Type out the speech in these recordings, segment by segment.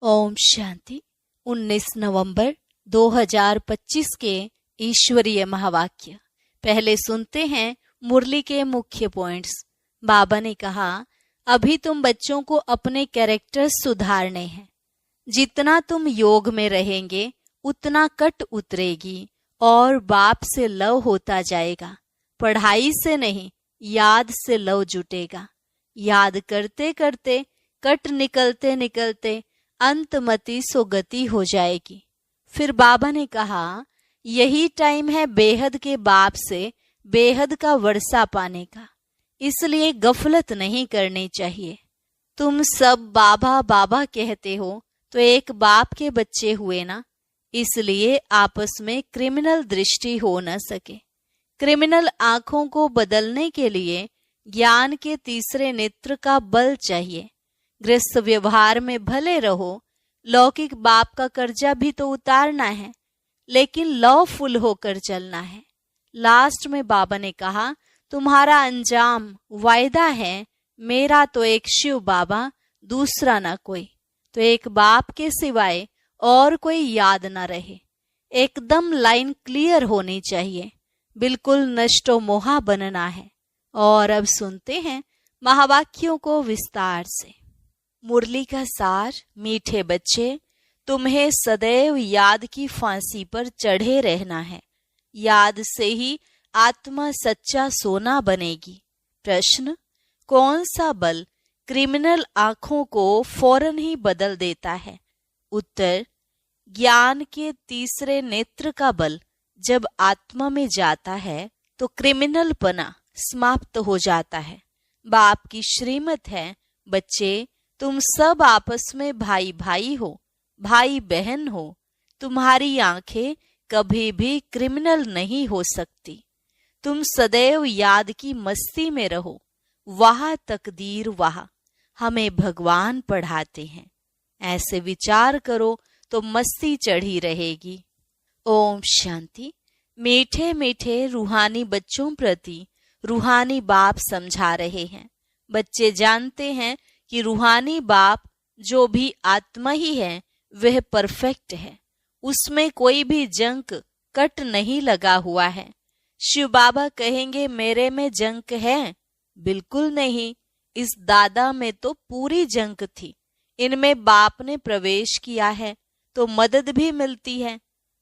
ओम शांति। 19 नवंबर 2025 के ईश्वरीय महावाक्य। पहले सुनते हैं मुरली के मुख्य पॉइंट्स। बाबा ने कहा, अभी तुम बच्चों को अपने कैरेक्टर सुधारने हैं। जितना तुम योग में रहेंगे उतना कट उतरेगी और बाप से लव होता जाएगा। पढ़ाई से नहीं, याद से लव जुटेगा। याद करते करते कट निकलते निकलते अंतमति सोगति हो जाएगी। फिर बाबा ने कहा, यही टाइम है बेहद के बाप से बेहद का वर्षा पाने का, इसलिए गफलत नहीं करनी चाहिए। तुम सब बाबा बाबा कहते हो तो एक बाप के बच्चे हुए ना, इसलिए आपस में क्रिमिनल दृष्टि हो न सके। क्रिमिनल आंखों को बदलने के लिए ज्ञान के तीसरे नेत्र का बल चाहिए। गृहस्थ व्यवहार में भले रहो, लौकिक बाप का कर्जा भी तो उतारना है, लेकिन लॉफुल होकर चलना है। लास्ट में बाबा ने कहा, तुम्हारा अंजाम वायदा है, मेरा तो एक शिव बाबा, दूसरा ना कोई। तो एक बाप के सिवाय और कोई याद ना रहे। एकदम लाइन क्लियर होनी चाहिए, बिल्कुल नष्टो मोहा बनना है। और अब सुनते हैं महावाक्यों को विस्तार से। मुरली का सार। मीठे बच्चे, तुम्हें सदैव याद की फांसी पर चढ़े रहना है। याद से ही आत्मा सच्चा सोना बनेगी। प्रश्न, कौन सा बल क्रिमिनल आंखों को फौरन ही बदल देता है? उत्तर, ज्ञान के तीसरे नेत्र का बल जब आत्मा में जाता है तो क्रिमिनल पना समाप्त हो जाता है। बाप की श्रीमत है, बच्चे तुम सब आपस में भाई भाई हो, भाई बहन हो। तुम्हारी आंखें कभी भी क्रिमिनल नहीं हो सकती। तुम सदैव याद की मस्ती में रहो। वहाँ तकदीर वहाँ हमें भगवान पढ़ाते हैं। ऐसे विचार करो तो मस्ती चढ़ी रहेगी। ओम शांति। मीठे मीठे रूहानी बच्चों प्रति रूहानी बाप समझा रहे हैं। बच्चे जानते हैं कि रूहानी बाप जो भी आत्मा ही है वह परफेक्ट है, उसमें कोई भी जंक कट नहीं लगा हुआ है। शिव बाबा कहेंगे मेरे में जंक है? बिल्कुल नहीं। इस दादा में तो पूरी जंक थी। इनमें बाप ने प्रवेश किया है तो मदद भी मिलती है।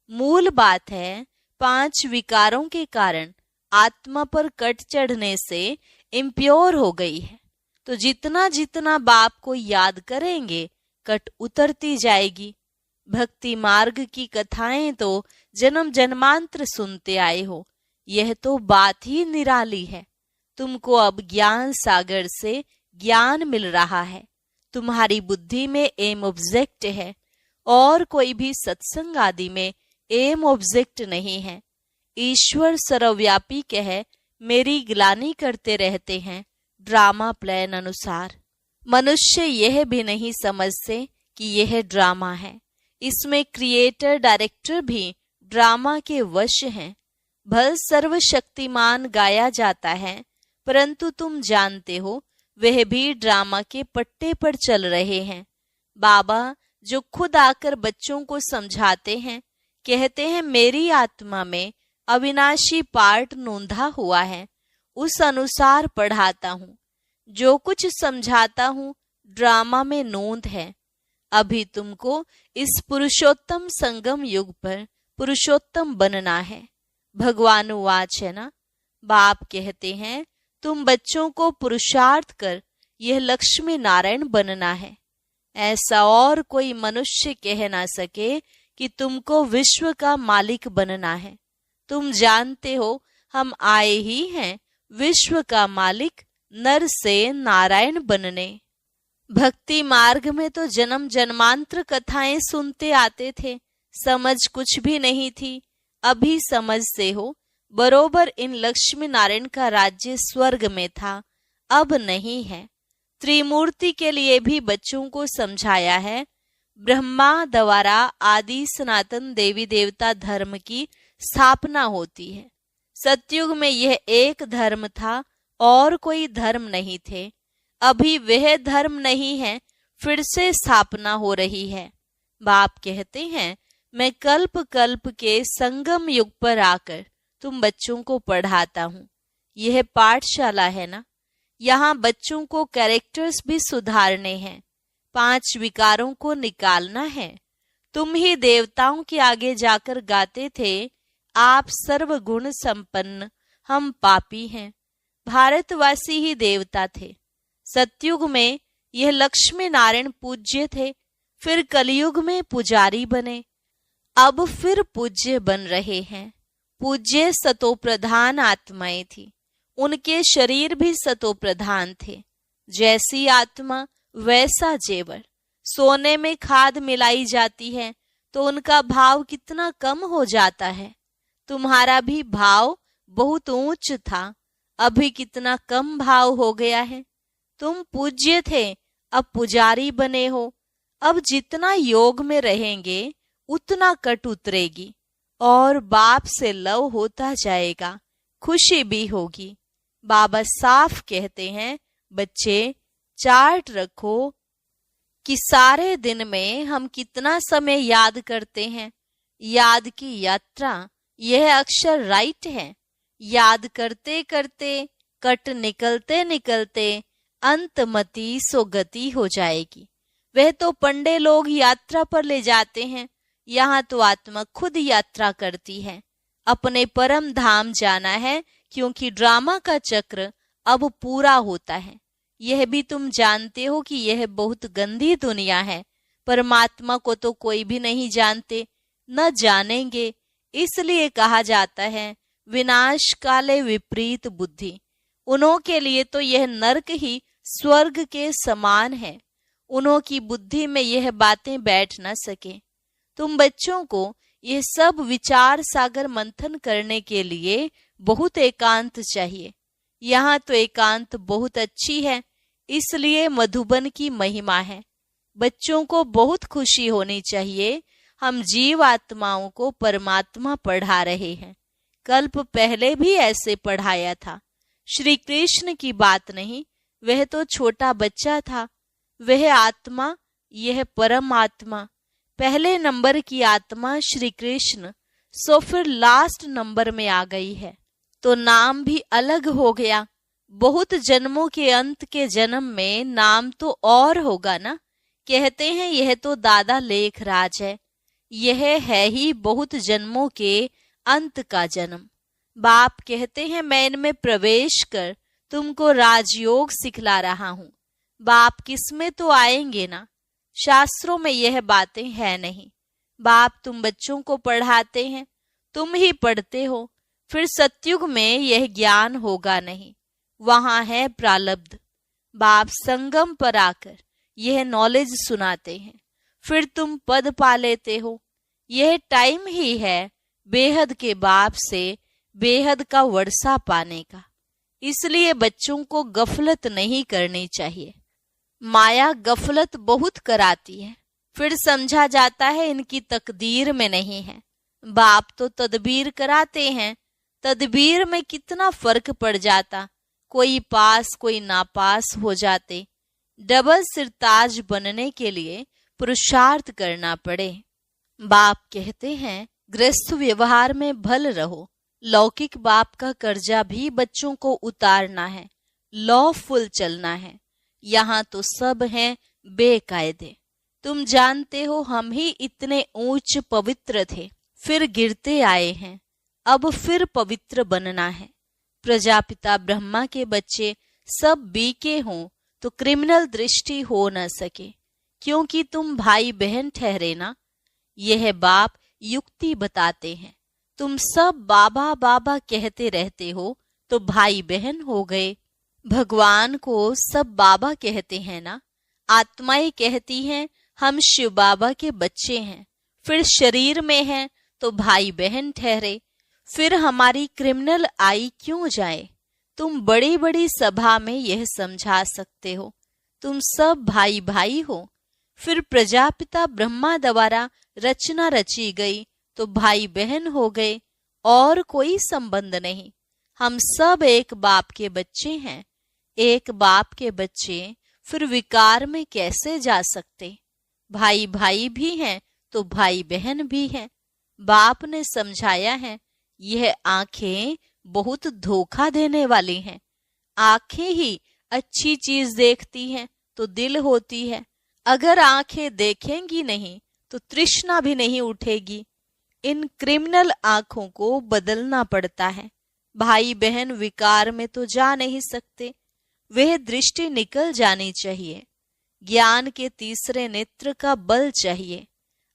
मूल बात है, 5 विकारों के कारण आत्मा पर कट चढ़ने से इम्प्योर हो गई है। तो जितना जितना बाप को याद करेंगे कट उतरती जाएगी। भक्ति मार्ग की कथाएं तो जन्म जन्मांतर सुनते आए हो, यह तो बात ही निराली है। तुमको अब ज्ञान सागर से ज्ञान मिल रहा है। तुम्हारी बुद्धि में एम ऑब्जेक्ट है और कोई भी सत्संग आदि में एम ऑब्जेक्ट नहीं है। ईश्वर सर्वव्यापी कह मेरी गिलानी करते रहते हैं ड्रामा प्लान अनुसार। मनुष्य यह भी नहीं समझते कि यह ड्रामा है। इसमें क्रिएटर डायरेक्टर भी ड्रामा के वश हैं। भल सर्वशक्तिमान गाया जाता है, परंतु तुम जानते हो वह भी ड्रामा के पट्टे पर चल रहे हैं। बाबा जो खुद आकर बच्चों को समझाते हैं, कहते हैं मेरी आत्मा में अविनाशी पार्ट नोंधा हुआ है, उस अनुसार पढ़ाता हूँ। जो कुछ समझाता हूँ ड्रामा में नोंद है। अभी तुमको इस पुरुषोत्तम संगम युग पर पुरुषोत्तम बनना है। भगवान वाच है ना। बाप कहते हैं तुम बच्चों को पुरुषार्थ कर यह लक्ष्मी नारायण बनना है। ऐसा और कोई मनुष्य कह ना सके कि तुमको विश्व का मालिक बनना है। तुम जानते हो हम आए ही हैं विश्व का मालिक नर से नारायण बनने। भक्ति मार्ग में तो जन्म जन्मांतर कथाएं सुनते आते थे, समझ कुछ भी नहीं थी। अभी समझते हो बरोबर इन लक्ष्मी नारायण का राज्य स्वर्ग में था, अब नहीं है। त्रिमूर्ति के लिए भी बच्चों को समझाया है। ब्रह्मा द्वारा आदि सनातन देवी देवता धर्म की स्थापना होती है। सतयुग में यह एक धर्म था और कोई धर्म नहीं थे। अभी वह धर्म नहीं है, फिर से स्थापना हो रही है। बाप कहते हैं, मैं कल्प कल्प के संगम युग पर आकर तुम बच्चों को पढ़ाता हूँ। यह पाठशाला है ना, यहाँ बच्चों को कैरेक्टर्स भी सुधारने हैं, 5 विकारों को निकालना है। तुम ही देवताओं के आगे जाकर गाते थे, आप सर्वगुण संपन्न, हम पापी हैं। भारतवासी ही देवता थे। सतयुग में यह लक्ष्मी नारायण पूज्य थे, फिर कलयुग में पुजारी बने, अब फिर पूज्य बन रहे हैं। पूज्य सतोप्रधान आत्माएं थी, उनके शरीर भी सतोप्रधान थे। जैसी आत्मा वैसा जेवर। सोने में खाद मिलाई जाती है तो उनका भाव कितना कम हो जाता है। तुम्हारा भी भाव बहुत ऊंच था, अभी कितना कम भाव हो गया है। तुम पूज्य थे, अब पुजारी बने हो। अब जितना योग में रहेंगे उतना कट उतरेगी और बाप से लव होता जाएगा, खुशी भी होगी। बाबा साफ कहते हैं, बच्चे चार्ट रखो कि सारे दिन में हम कितना समय याद करते हैं। याद की यात्रा, यह अक्षर राइट है। याद करते करते कट निकलते निकलते अंतमति सोगति हो जाएगी। वह तो पंडे लोग यात्रा पर ले जाते हैं, यहाँ तो आत्मा खुद यात्रा करती है। अपने परम धाम जाना है, क्योंकि ड्रामा का चक्र अब पूरा होता है। यह भी तुम जानते हो कि यह बहुत गंदी दुनिया है। परमात्मा को तो कोई भी नहीं जानते, न जानेंगे। इसलिए कहा जाता है, विनाश काले विपरीत बुद्धि। उन्हों के लिए तो यह नरक ही स्वर्ग के समान है। उन्हों की बुद्धि में यह बातें बैठ न सके। तुम बच्चों को यह सब विचार सागर मंथन करने के लिए बहुत एकांत चाहिए। यहाँ तो एकांत बहुत अच्छी है, इसलिए मधुबन की महिमा है। बच्चों को बहुत खुशी होनी चाहिए, हम जीव आत्माओं को परमात्मा पढ़ा रहे हैं। कल्प पहले भी ऐसे पढ़ाया था। श्री कृष्ण की बात नहीं, वह तो छोटा बच्चा था। वह आत्मा, यह परम आत्मा, पहले नंबर की आत्मा श्री कृष्ण, सो फिर लास्ट नंबर में आ गई है, तो नाम भी अलग हो गया। बहुत जन्मों के अंत के जन्म में नाम तो और होगा ना। कहते हैं यह तो दादा लेखराज है। यह है ही बहुत जन्मों के अंत का जन्म। बाप कहते हैं, मैं इनमें प्रवेश कर तुमको राजयोग सिखला रहा हूँ। बाप किसमें तो आएंगे ना, शास्त्रों में यह बातें है नहीं। बाप तुम बच्चों को पढ़ाते हैं, तुम ही पढ़ते हो। फिर सतयुग में यह ज्ञान होगा नहीं, वहां है प्रालब्ध। बाप संगम पर आकर यह नॉलेज सुनाते हैं, फिर तुम पद पा लेते हो। यह टाइम ही है बेहद के बाप से बेहद का वर्षा पाने का। इसलिए बच्चों को गफलत नहीं करनी चाहिए। माया गफलत बहुत कराती है, फिर समझा जाता है इनकी तकदीर में नहीं है। बाप तो तदबीर कराते हैं, तदबीर में कितना फर्क पड़ जाता। कोई पास कोई नापास हो जाते। डबल सिरताज बनने के लिए पुरुषार्थ करना पड़े। बाप कहते हैं, गृहस्थ व्यवहार में भल रहो। लौकिक बाप का कर्जा भी बच्चों को उतारना है, लॉफुल चलना है। यहाँ तो सब हैं बेकायदे। तुम जानते हो हम ही इतने ऊंच पवित्र थे, फिर गिरते आए हैं, अब फिर पवित्र बनना है। प्रजापिता ब्रह्मा के बच्चे सब बीके हों तो क्रिमिनल दृष्टि हो न सके, क्योंकि तुम भाई बहन ठहरे ना। यह बाप युक्ति बताते हैं। तुम सब बाबा बाबा कहते रहते हो तो भाई बहन हो गए। भगवान को सब बाबा कहते हैं ना। आत्माएं कहती हैं हम शिव बाबा के बच्चे हैं, फिर शरीर में हैं तो भाई बहन ठहरे। फिर हमारी क्रिमिनल आई क्यों जाए? तुम बड़ी बड़ी सभा में यह समझा सकते हो, तुम सब भाई भाई हो। फिर प्रजापिता ब्रह्मा द्वारा रचना रची गई तो भाई बहन हो गए, और कोई संबंध नहीं। हम सब एक बाप के बच्चे हैं। एक बाप के बच्चे फिर विकार में कैसे जा सकते। भाई भाई भी हैं तो भाई बहन भी हैं। बाप ने समझाया है, यह आंखें बहुत धोखा देने वाली हैं। आंखें ही अच्छी चीज देखती हैं तो दिल होती है। अगर आंखें देखेंगी नहीं तो तृष्णा भी नहीं उठेगी। इन क्रिमिनल आंखों को बदलना पड़ता है। भाई बहन विकार में तो जा नहीं सकते, वह दृष्टि निकल जानी चाहिए। ज्ञान के तीसरे नेत्र का बल चाहिए।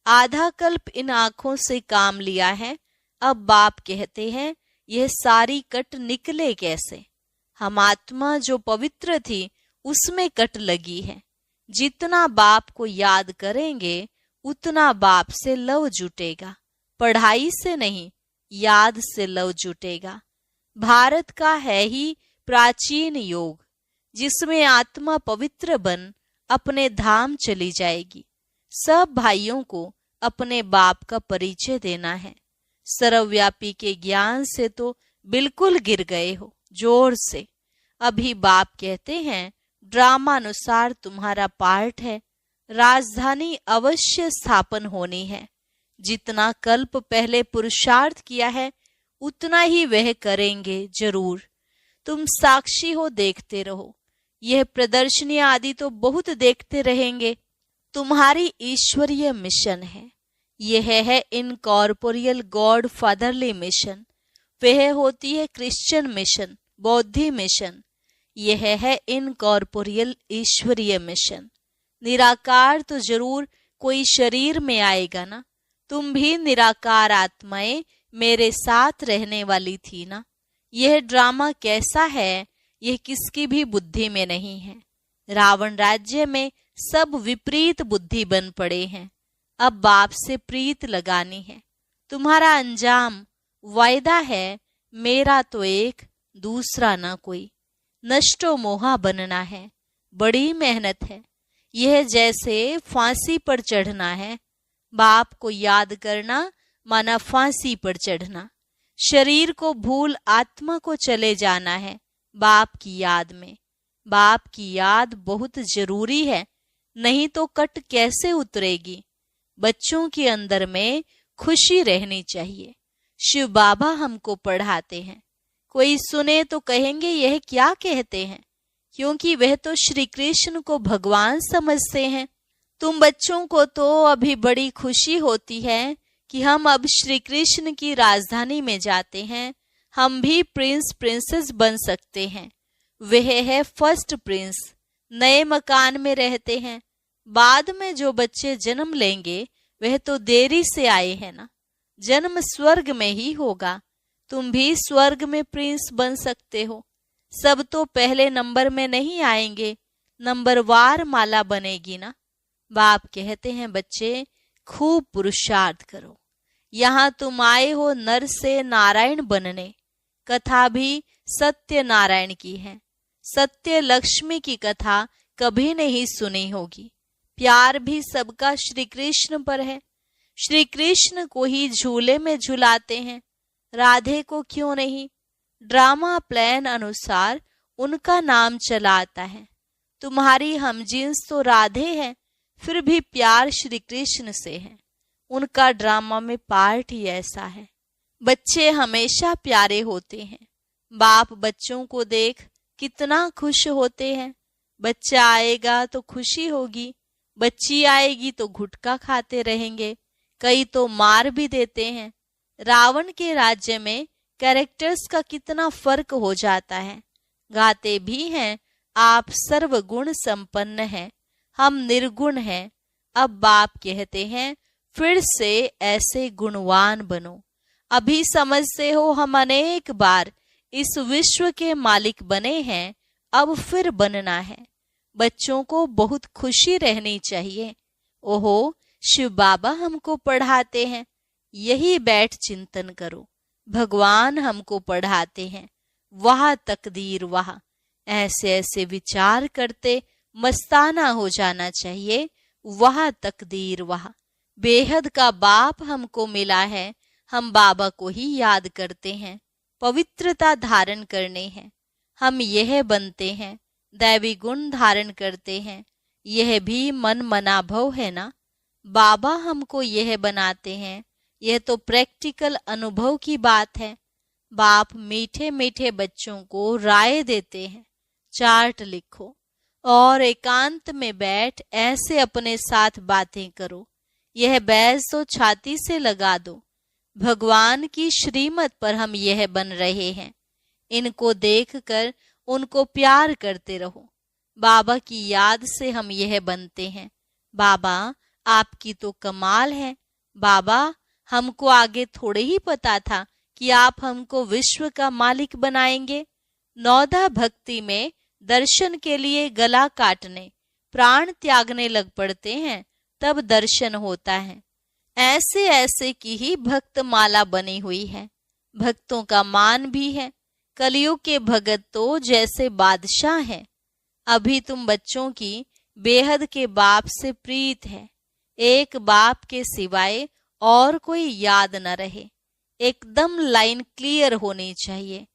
आधा कल्प इन आंखों से काम लिया है। अब बाप कहते हैं, यह सारी कट निकले कैसे। हम आत्मा जो पवित्र थी उसमें कट लगी है। जितना बाप को याद करेंगे उतना बाप से लव जुटेगा। पढ़ाई से नहीं, याद से लव जुटेगा। भारत का है ही प्राचीन योग, जिसमें आत्मा पवित्र बन अपने धाम चली जाएगी। सब भाइयों को अपने बाप का परिचय देना है। सर्वव्यापी के ज्ञान से तो बिल्कुल गिर गए हो, जोर से। अभी बाप कहते हैं, ड्रामा अनुसार तुम्हारा पार्ट है। राजधानी अवश्य स्थापन होनी है। जितना कल्प पहले पुरुषार्थ किया है उतना ही वह करेंगे जरूर। तुम साक्षी हो, देखते रहो। यह प्रदर्शनी आदि तो बहुत देखते रहेंगे। तुम्हारी ईश्वरीय मिशन है। यह है इनकॉर्पोरियल गॉड फादरली मिशन। वह होती है क्रिश्चियन मिशन, बौद्धी मिशन। यह है इनकॉर्पोरियल ईश्वरीय मिशन। निराकार तो जरूर कोई शरीर में आएगा ना। तुम भी निराकार आत्माएं मेरे साथ रहने वाली थी ना। यह ड्रामा कैसा है, यह किसकी भी बुद्धि में नहीं है। रावण राज्य में सब विपरीत बुद्धि बन पड़े हैं। अब बाप से प्रीत लगानी है। तुम्हारा अंजाम वायदा है, मेरा तो एक, दूसरा ना कोई। नष्टो मोहा बनना है, बड़ी मेहनत है। यह जैसे फांसी पर चढ़ना है। बाप को याद करना माना फांसी पर चढ़ना। शरीर को भूल आत्मा को चले जाना है बाप की याद में। बाप की याद बहुत जरूरी है, नहीं तो कट कैसे उतरेगी। बच्चों के अंदर में खुशी रहनी चाहिए। शिव बाबा हमको पढ़ाते हैं। कोई सुने तो कहेंगे यह क्या कहते हैं, क्योंकि वह तो श्री कृष्ण को भगवान समझते हैं। तुम बच्चों को तो अभी बड़ी खुशी होती है कि हम अब श्री कृष्ण की राजधानी में जाते हैं। हम भी प्रिंस प्रिंसेस बन सकते हैं। वह है फर्स्ट प्रिंस। नए मकान में रहते हैं। बाद में जो बच्चे जन्म लेंगे वह तो देरी से आए हैं ना। जन्म स्वर्ग में ही होगा। तुम भी स्वर्ग में प्रिंस बन सकते हो। सब तो पहले नंबर में नहीं आएंगे, नंबरवार माला बनेगी ना। बाप कहते हैं, बच्चे खूब पुरुषार्थ करो। यहाँ तुम आए हो नर से नारायण बनने। कथा भी सत्य नारायण की है। सत्य लक्ष्मी की कथा कभी नहीं सुनी होगी। प्यार भी सबका श्री कृष्ण पर है। श्री कृष्ण को ही झूले में झुलाते हैं, राधे को क्यों नहीं। ड्रामा प्लान अनुसार उनका नाम चला आता है। तुम्हारी हमजिन्स तो राधे है, फिर भी प्यार श्री कृष्ण से है। उनका ड्रामा में पार्ट ही ऐसा है। बच्चे हमेशा प्यारे होते हैं। बाप बच्चों को देख कितना खुश होते हैं। बच्चा आएगा तो खुशी होगी, बच्ची आएगी तो गुटखा खाते रहेंगे, कई तो मार भी देते हैं। रावण के राज्य में कैरेक्टर्स का कितना फर्क हो जाता है। गाते भी हैं, आप सर्वगुण संपन्न हैं, हम निर्गुण हैं। अब बाप कहते हैं, फिर से ऐसे गुणवान बनो। अभी समझते हो हम अनेक बार इस विश्व के मालिक बने हैं, अब फिर बनना है। बच्चों को बहुत खुशी रहनी चाहिए। ओहो, शिव बाबा हमको पढ़ाते हैं, यही बैठ चिंतन करो। भगवान हमको पढ़ाते हैं, वाह तकदीर वाह। ऐसे ऐसे विचार करते मस्ताना हो जाना चाहिए। वाह तकदीर वाह। बेहद का बाप हमको मिला है, हम बाबा को ही याद करते हैं। पवित्रता धारण करने हैं, हम यह बनते हैं। दैवी गुण धारण करते हैं। यह भी मन मनाभव है ना। बाबा हमको यह बनाते हैं, यह तो प्रैक्टिकल अनुभव की बात है। बाप मीठे मीठे बच्चों को राय देते हैं, चार्ट लिखो और एकांत में बैठ ऐसे अपने साथ बातें करो। यह बैज तो छाती से लगा दो। भगवान की श्रीमत पर हम यह बन रहे हैं। इनको देखकर उनको प्यार करते रहो। बाबा की याद से हम यह बनते हैं। बाबा आपकी तो कमाल है। बाबा हमको आगे थोड़े ही पता था कि आप हमको विश्व का मालिक बनाएंगे। नौदा भक्ति में दर्शन के लिए गला काटने, प्राण त्यागने लग पड़ते हैं, तब दर्शन होता है। ऐसे ऐसे की ही भक्त माला बनी हुई है। भक्तों का मान भी है। कलयुग के भगत तो जैसे बादशाह हैं। अभी तुम बच्चों की बेहद के बाप से प्रीत है। एक बाप के सिवाय और कोई याद न रहे। एकदम लाइन क्लियर होनी चाहिए।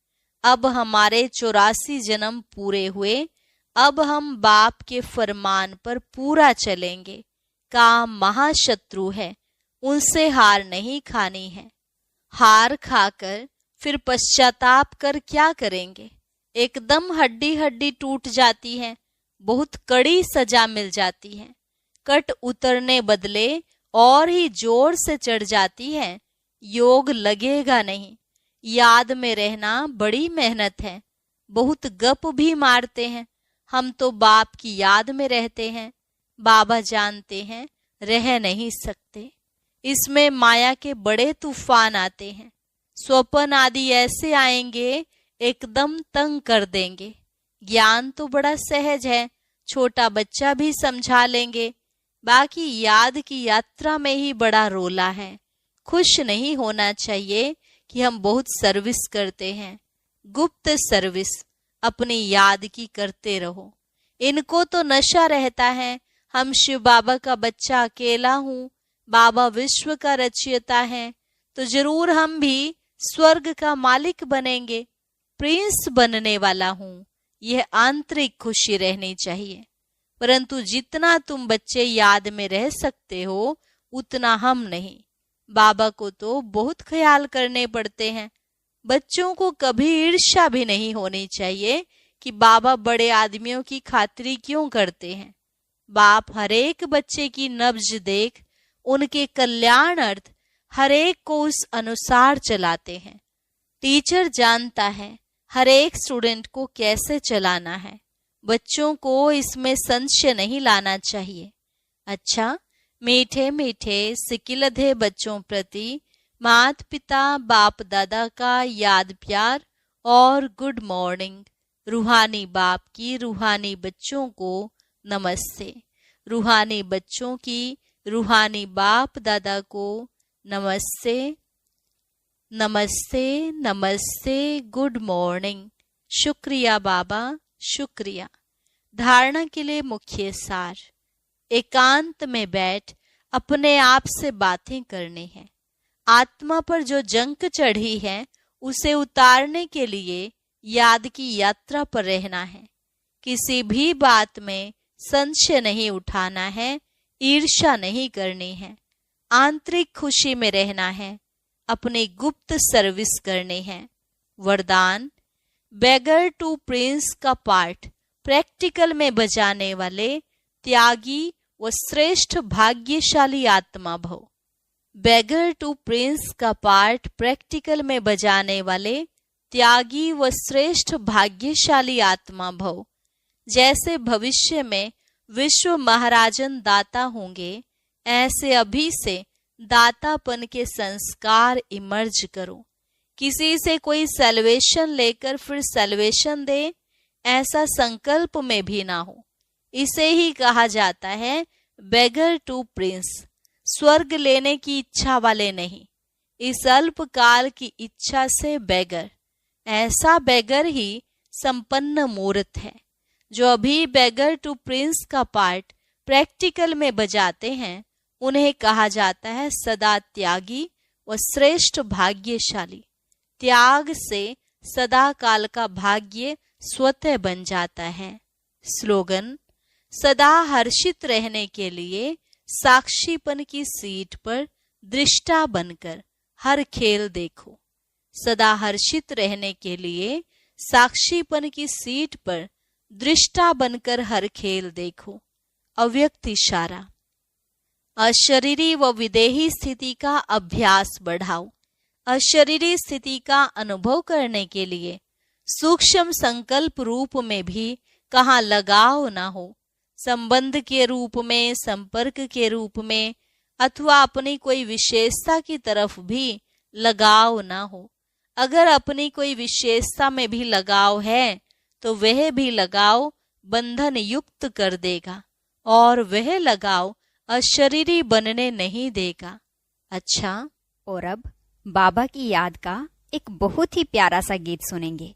अब हमारे 84 जन्म पूरे हुए। अब हम बाप के फरमान पर पूरा चलेंगे। काम महाशत्रु है, उनसे हार नहीं खानी है। हार खाकर फिर पश्चाताप कर क्या करेंगे। एकदम हड्डी हड्डी टूट जाती है, बहुत कड़ी सजा मिल जाती है। कट उतरने बदले और ही जोर से चढ़ जाती है। योग लगेगा नहीं। याद में रहना बड़ी मेहनत है। बहुत गप भी मारते हैं। हम तो बाप की याद में रहते हैं। बाबा जानते हैं रह नहीं सकते। इसमें माया के बड़े तूफान आते हैं। स्वप्न आदि ऐसे आएंगे, एकदम तंग कर देंगे। ज्ञान तो बड़ा सहज है, छोटा बच्चा भी समझा लेंगे। बाकी याद की यात्रा में ही बड़ा रोला है। खुश नहीं होना चाहिए कि हम बहुत सर्विस करते हैं। गुप्त सर्विस अपनी याद की करते रहो। इनको तो नशा रहता है, हम शिव बाबा का बच्चा अकेला हूँ, बाबा विश्व का रचयिता है, तो जरूर हम भी स्वर्ग का मालिक बनेंगे, प्रिंस बनने वाला हूँ। यह आंतरिक खुशी रहनी चाहिए। परंतु जितना तुम बच्चे याद में रह सकते हो, उतना हम नहीं। बाबा को तो बहुत ख्याल करने पड़ते हैं। बच्चों को कभी ईर्ष्या भी नहीं होनी चाहिए कि बाबा बड़े आदमियों की खातिरी क्यों करते हैं। बाप हरेक बच्चे की नब्ज देख उनके कल्याण अर्थ हरेक को उस अनुसार चलाते हैं। टीचर जानता है हरेक स्टूडेंट को कैसे चलाना है। बच्चों को इसमें संशय नहीं लाना चाहिए। अच्छा, मीठे मीठे सिकिलधे बच्चों प्रति माता पिता बाप दादा का याद प्यार और गुड मॉर्निंग। रूहानी बाप की रूहानी बच्चों को नमस्ते। रूहानी बच्चों की रूहानी बाप दादा को नमस्ते नमस्ते नमस्ते। Good morning. शुक्रिया बाबा, शुक्रिया। धारणा के लिए मुख्य सार। एकांत में बैठ अपने आप से बातें करनी है। आत्मा पर जो जंक चढ़ी है उसे उतारने के लिए याद की यात्रा पर रहना है। किसी भी बात में संशय नहीं उठाना है, ईर्ष्या नहीं करनी है। आंतरिक खुशी में रहना है, अपनी गुप्त सर्विस करनी है। वरदान। बेगर टू प्रिंस का पार्ट प्रैक्टिकल में बजाने वाले त्यागी व श्रेष्ठ भाग्यशाली आत्मा भव। बेगर टू प्रिंस का पार्ट प्रैक्टिकल में बजाने वाले त्यागी व श्रेष्ठ भाग्यशाली आत्मा भव। जैसे भविष्य में विश्व महाराजन दाता होंगे, ऐसे अभी से दातापन के संस्कार इमर्ज करो। किसी से कोई सैल्वेशन लेकर फिर सैल्वेशन दे, ऐसा संकल्प में भी ना हो। इसे ही कहा जाता है बेगर टू प्रिंस। स्वर्ग लेने की इच्छा वाले नहीं, इस अल्पकाल की इच्छा से बेगर। ऐसा बेगर ही संपन्न मूर्त है। जो अभी बेगर टू प्रिंस का पार्ट प्रैक्टिकल में बजाते हैं, उन्हें कहा जाता है सदा त्यागी व श्रेष्ठ भाग्यशाली। त्याग से सदा काल का भाग्य स्वतः बन जाता है। स्लोगन: सदा हर्षित रहने के लिए साक्षीपन की सीट पर दृष्टा बनकर हर खेल देखो। सदा हर्षित रहने के लिए साक्षीपन की सीट पर दृष्टा बनकर हर खेल देखो। अव्यक्त इशारा: अशरीरी व विदेही स्थिति का अभ्यास बढ़ाओ। अशरीरी स्थिति का अनुभव करने के लिए सूक्ष्म संकल्प रूप में भी कहाँ लगाव ना हो, संबंध के रूप में, संपर्क के रूप में, अथवा अपनी कोई विशेषता की तरफ भी लगाव ना हो। अगर अपनी कोई विशेषता में भी लगाव है तो वह भी लगाव बंधन युक्त कर देगा और वह लगाव अशरीरी बनने नहीं देगा। अच्छा, और अब बाबा की याद का एक बहुत ही प्यारा सा गीत सुनेंगे।